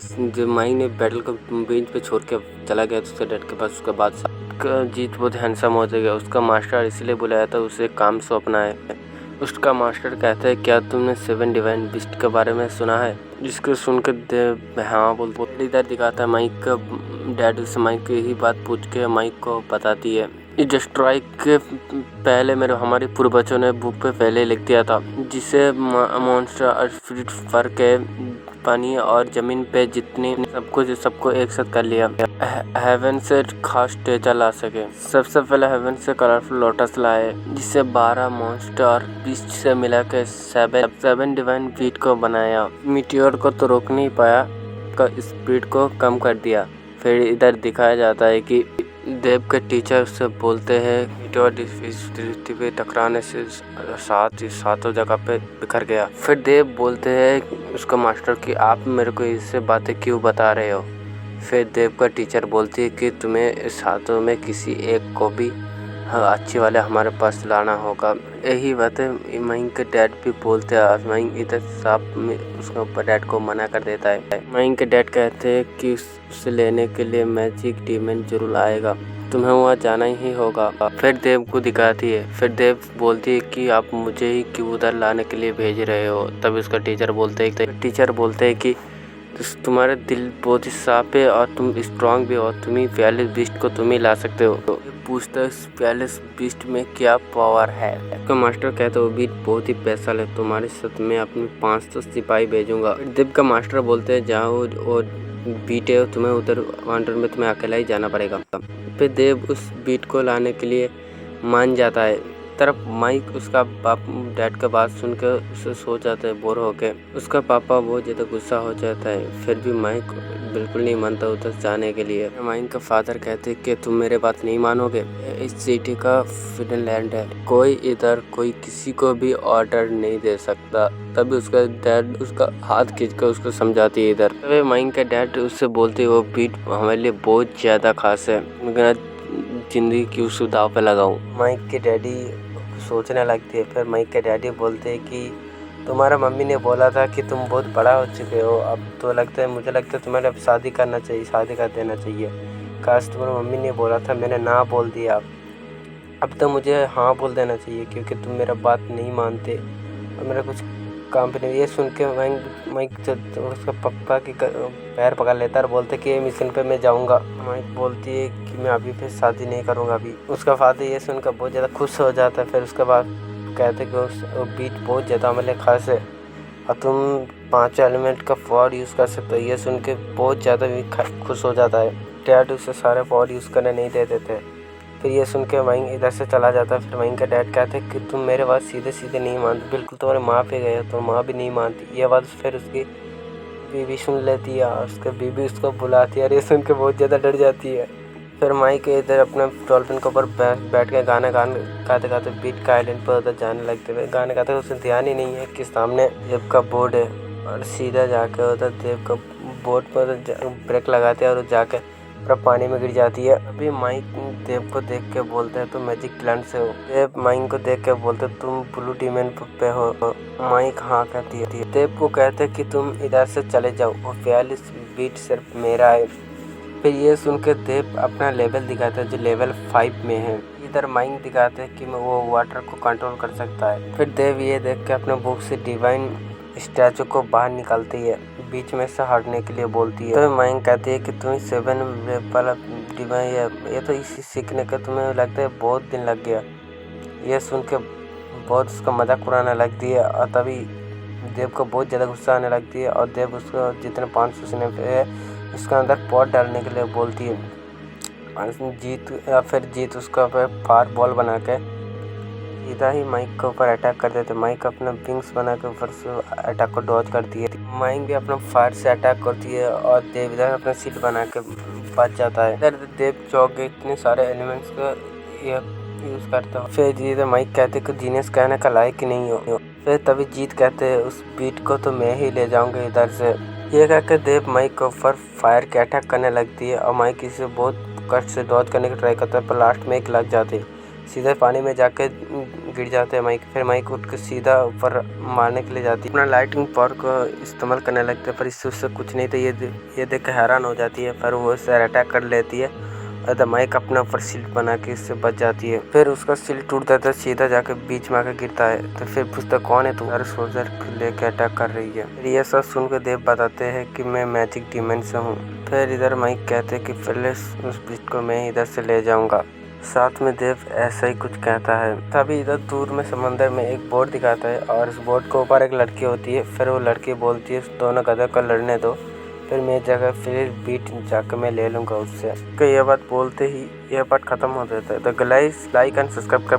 जो माई ने बैटल को बेंच पे छोड़ के चला गया उसके डैड के पास। उसके बाद जीत बहुत हैंडसम हो गया। उसका मास्टर इसलिए बुलाया था उसे काम सौंपना है। उसका मास्टर कहता है क्या तुमने 7 डिवाइन बिस्ट के बारे में सुना है? जिसको सुनकर हाँ बोलते इधर दिखाता है माइक का डैड उस माइक की ही बात पूछ के माइक को बताती है। इस स्ट्राइक के पहले हमारे पूर्वजों ने बुक पे पहले लिख दिया था जिसे मॉन्स्टर और स्पिरिट फर के पानी और जमीन पे जितनी सबको एक साथ कर लिया हेवन से खास टेजा ला सके। सबसे पहले हेवन से कलरफुल लोटस लाए जिसे 12 मॉन्स्टर और बीस्ट से मिला के 7 डिवाइन बीट को बनाया। मीटियोर को तो रोक नहीं पाया, का स्पीड को कम कर दिया। फिर इधर दिखाया जाता है कि देव के टीचर उससे बोलते हैं मीटियोर धरती पे टकराने से सातों जगह पे बिखर गया। फिर देव बोलते हैं उसका मास्टर कि आप मेरे को इससे बातें क्यों बता रहे हो। फिर देव का टीचर बोलती है कि तुम्हें इस हाथों में किसी एक को भी अच्छे वाले हमारे पास लाना होगा। यही बातें माइंग के डैड भी बोलते हैं। माइंग इधर साफ में उसका डैड को मना कर देता है। माइंग के डैड कहते हैं कि उसे लेने के लिए मैजिक डीमन जरूर आएगा, तुम्हें वहाँ जाना ही होगा। फिर देव को दिखाती है। फिर देव बोलती है कि आप मुझे ही क्यों उधर लाने के लिए भेज रहे हो। तभी उसका टीचर बोलते हैं कि तुम्हारे दिल बहुत ही साफ है और तुम स्ट्रांग भी हो, तुम ही फेयरलेस बीस्ट को तुम ही ला सकते हो। पूछता है फेयरलेस बीस्ट में क्या पावर है। तो मास्टर कहता है वो बीट बहुत ही स्पेशल है, तुम्हारे साथ में अपने 500 सिपाही भेजूंगा। देव का मास्टर बोलते हैं जाओ और बीट है तुम्हें उधर वांडर में तुम्हें अकेला ही जाना पड़ेगा। फिर देव उस बीट को लाने के लिए मान जाता है। तरफ माइक उसका डैड का बात सुनकर उसे सो जाता है बोर होके। उसका पापा बहुत ज़्यादा गुस्सा हो जाता है। फिर भी माइक बिल्कुल नहीं मानता उधर जाने के लिए। माइक का फादर कहते हैं कि तुम मेरे बात नहीं मानोगे, इस सिटी का फिडन लैंड है, कोई किसी को भी ऑर्डर नहीं दे सकता। तभी उसका डैड उसका हाथ खींचकर उसको समझाती है इधर। तभी माइक का डैड उससे बोलते वो बीट हमारे लिए बहुत ज़्यादा खास है, जिंदगी की उस दाव पे लगाऊं। माइक के डैडी सोचने लगती है। फिर माइक के डैडी बोलते हैं कि तुम्हारा मम्मी ने बोला था कि तुम बहुत बड़ा हो चुके हो, अब तो मुझे लगता है तुम्हें अब शादी करना चाहिए, शादी कर देना चाहिए। काश तुम्हारी मम्मी ने बोला था, मैंने ना बोल दिया। अब तो मुझे हाँ बोल देना चाहिए क्योंकि तुम मेरा बात नहीं मानते और मेरा कुछ काम पे नहीं। ये सुन के माइक तो उसका पप्पा की पैर पकड़ लेता है और बोलते कि ये मिशन पे मैं जाऊंगा। माइक बोलती है कि मैं अभी फिर शादी नहीं करूंगा अभी। उसका फादर ये सुनकर बहुत ज़्यादा खुश हो जाता है। फिर उसके बाद कहते कि वो बीट बहुत ज़्यादा हमारे लिए खास है और तुम 5 एलिमेंट का पावर यूज़ कर सकते हो। ये सुन के बहुत ज़्यादा भी खुश हो जाता है। डैड उसे सारे पावर यूज़ करने नहीं देते थे। फिर ये सुन के माइंग इधर से चला जाता है। फिर माइंग का डैड कहते हैं कि तुम मेरे बात सीधे नहीं मानते, बिल्कुल तुम्हारे माँ पे गए हो तो माँ भी नहीं मानती। ये बात फिर उसकी बीबी सुन लेती है और उसके बीबी उसको बुलाती है और ये सुन के बहुत ज़्यादा डर जाती है। फिर माइक इधर अपने डॉल्फिन के ऊपर बैठ के गाना गाते गाते बीट का आइलैंड पर उधर जाने लगते हुए गाने गाते उसे ध्यान ही नहीं है कि सामने देव का बोर्ड है और सीधा जाके उधर देव का बोर्ड पर ब्रेक लगाते हैं और जाके पूरा पानी में गिर जाती है। अभी माइक देव को देख के बोलते हैं तुम मैजिक प्लांट से हो। देव माइक को देख के बोलते तुम ब्लू डीमन पे हो। माइक हाँ कहती है। देव को कहते कि तुम इधर से चले जाओ और 42 बीट सिर्फ मेरा है। फिर ये सुन के देव अपना लेवल दिखाता है जो लेवल 5 में है। इधर माइक दिखाते हैं कि वो वाटर को कंट्रोल कर सकता है। फिर देव ये देख के अपने बुक से डिवाइन स्टैचू को बाहर निकालती है, बीच में से हटने के लिए बोलती है। तो माइंग कहती है कि तुम्हें 7 वाला डिवाइन ये तो इसी सीखने का तुम्हें लगता है बहुत दिन लग गया। ये सुन के बहुत उसका मजाक उड़ाने लगती है और तभी देव को बहुत ज़्यादा गुस्सा आने लगती है और देव उसको जितने 500 सीने पे है उसके अंदर पॉट डालने के लिए बोलती है। जीत उसका फायर बॉल बना के सीधा ही माइक के ऊपर अटैक कर देते। माइक अपना विंग्स बना के ऊपर से अटैक को डॉज करती है। माइक भी अपना फायर से अटैक करती है और देव इधर अपना सीट बना के बच जाता है। इधर देव चौक के इतने सारे एलिमेंट्स का यूज़ करता है। फिर जीत माइक कहते कि जीनियस कहने का लायक ही नहीं हो। फिर तभी जीत कहते हैं उस बीट को तो मैं ही ले जाऊंगा इधर से। ये कहकर देव माइक के ऊपर फायर के अटैक करने लगती है और माइक इसे बहुत कष्ट से डॉज करने की ट्राई करता है पर लास्ट में एक लग जाती है, सीधे पानी में जाके गिर जाते हैं माइक। फिर माइक उठ के सीधा ऊपर मारने के लिए जाती है। अपना लाइटिंग पावर को इस्तेमाल करने लगते हैं पर इससे उससे कुछ नहीं था। ये देख के हैरान हो जाती है। पर वो उससे अटैक कर लेती है और माइक अपने ऊपर शील्ड बना के इससे बच जाती है। फिर उसका शील्ड टूट जाता है, सीधा जाके बीच में आकर गिरता है। तो फिर पूछता कौन है तू? हर सोल्जर लेके अटैक कर रही है। फिर ये सब सुन के देव बताते हैं कि मैं मैजिक डीमन से हूँ। फिर इधर माइक कहते हैं कि पहले उस ब्लिट को मैं इधर से ले जाऊंगा। साथ में देव ऐसा ही कुछ कहता है। तभी इधर दूर में समंदर में एक बोट दिखाता है और उस बोट के ऊपर एक लड़की होती है। फिर वो लड़की बोलती है दोनों गधे को लड़ने दो, फिर मेरी जगह फिर बीट जाकर मैं ले लूँगा उससे। ये बात बोलते ही यह पार्ट खत्म हो जाता है। तो गाइस लाइक एंड सब्सक्राइब कर